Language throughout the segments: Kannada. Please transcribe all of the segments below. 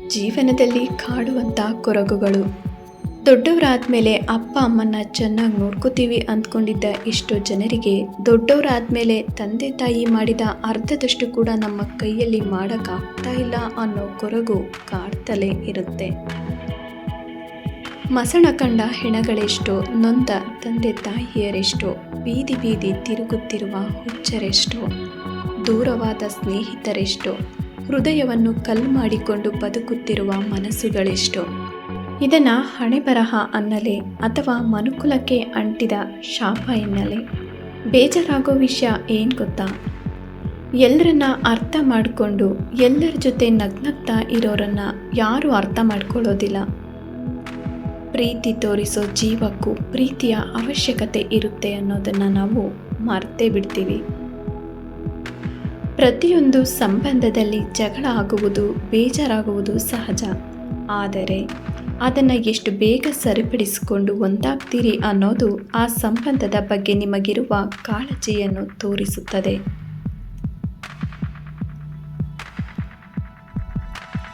ಜೀವನದಲ್ಲಿ ಕಾಡುವಂಥ ಕೊರಗುಗಳು. ದೊಡ್ಡವರಾದ್ಮೇಲೆ ಅಪ್ಪ ಅಮ್ಮನ ಚೆನ್ನಾಗಿ ನೋಡ್ಕೋತೀವಿ ಅಂದ್ಕೊಂಡಿದ್ದ ಎಷ್ಟೋ ಜನರಿಗೆ ದೊಡ್ಡವರಾದ್ಮೇಲೆ ತಂದೆ ತಾಯಿ ಮಾಡಿದ ಅರ್ಧದಷ್ಟು ಕೂಡ ನಮ್ಮ ಕೈಯಲ್ಲಿ ಮಾಡೋಕ್ಕಾಗ್ತಾ ಇಲ್ಲ ಅನ್ನೋ ಕೊರಗು ಕಾಡ್ತಲೇ ಇರುತ್ತೆ. ಮಸಣ ಕಂಡ ಹೆಣಗಳೆಷ್ಟೋ, ನೊಂದ ತಂದೆ ತಾಯಿಯರೆಷ್ಟೋ, ಬೀದಿ ಬೀದಿ ತಿರುಗುತ್ತಿರುವ ಹುಚ್ಚರೆಷ್ಟೋ, ದೂರವಾದ ಸ್ನೇಹಿತರೆಷ್ಟೋ, ಹೃದಯವನ್ನು ಕಲ್ಲು ಮಾಡಿಕೊಂಡು ಬದುಕುತ್ತಿರುವ ಮನಸ್ಸುಗಳೆಷ್ಟೋ. ಇದನ್ನು ಹಣೆ ಬರಹ ಅನ್ನಲೇ ಅಥವಾ ಮನುಕುಲಕ್ಕೆ ಅಂಟಿದ ಶಾಪ ಎನ್ನಲೇ? ಬೇಜಾರಾಗೋ ವಿಷಯ ಏನು ಗೊತ್ತಾ? ಎಲ್ಲರನ್ನ ಅರ್ಥ ಮಾಡಿಕೊಂಡು ಎಲ್ಲರ ಜೊತೆ ನಗ್ನಗ್ತಾ ಇರೋರನ್ನು ಯಾರೂ ಅರ್ಥ ಮಾಡ್ಕೊಳ್ಳೋದಿಲ್ಲ. ಪ್ರೀತಿ ತೋರಿಸೋ ಜೀವಕ್ಕೂ ಪ್ರೀತಿಯ ಅವಶ್ಯಕತೆ ಇರುತ್ತೆ ಅನ್ನೋದನ್ನು ನಾವು ಮರ್ತೇ ಬಿಡ್ತೀವಿ. ಪ್ರತಿಯೊಂದು ಸಂಬಂಧದಲ್ಲಿ ಜಗಳ ಆಗುವುದು, ಬೇಜಾರಾಗುವುದು ಸಹಜ. ಆದರೆ ಅದನ್ನು ಎಷ್ಟು ಬೇಗ ಸರಿಪಡಿಸಿಕೊಂಡು ಒಂದಾಗ್ತೀರಿ ಅನ್ನೋದು ಆ ಸಂಬಂಧದ ಬಗ್ಗೆ ನಿಮಗಿರುವ ಕಾಳಜಿಯನ್ನು ತೋರಿಸುತ್ತದೆ.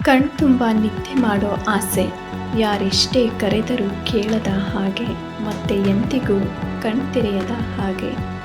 ಕಣ್ತುಂಬ ನಿದ್ದೆ ಮಾಡೋ ಆಸೆ, ಯಾರೆಷ್ಟೇ ಕರೆದರೂ ಕೇಳದ ಹಾಗೆ, ಮತ್ತೆ ಎಂದಿಗೂ ಕಣ್ತೆರೆಯದ ಹಾಗೆ.